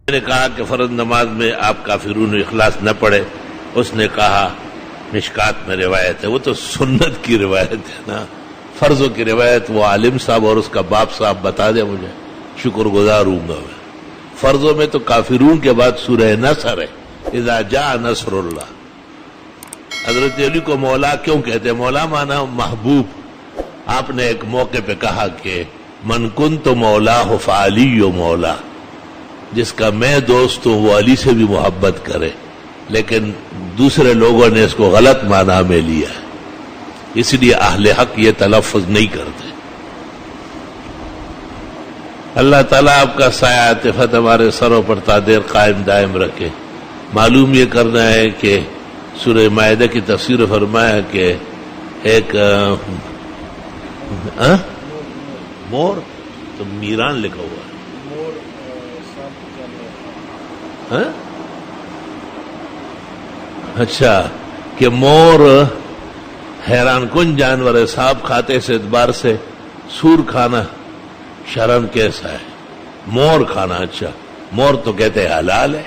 میں نے کہا کہ فرض نماز میں آپ کافرون اخلاص نہ پڑھے. اس نے کہا مشکات میں روایت ہے. وہ تو سنت کی روایت ہے نا, فرضوں کی روایت وہ عالم صاحب اور اس کا باپ صاحب بتا دے مجھے, شکر گزار ہوں گا میں. فرضوں میں تو کافرون کے بعد سورہ نصر ہے, اذا جاء نصر اللہ. حضرت علی کو مولا کیوں کہتے ہیں؟ مولا مانا محبوب. آپ نے ایک موقع پہ کہا کہ من کنت مولا فعلی و مولا, جس کا میں دوست ہوں وہ علی سے بھی محبت کرے. لیکن دوسرے لوگوں نے اس کو غلط معنی میں لیا ہے, اس لیے اہل حق یہ تلفظ نہیں کرتے. اللہ تعالیٰ آپ کا سایہ عاطفت ہمارے سروں پر تا دیر قائم دائم رکھے. معلوم یہ کرنا ہے کہ سورہ مائدہ کی تفسیر فرمایا کہ ایک مور, تو میران لکھا ہوا ہے. اچھا, کہ مور حیران کن جانور ہے, سانپ کھاتے سے اعتبار سے سور کھانا شرم کیسا ہے, مور کھانا. اچھا, مور تو کہتے ہیں حلال ہے.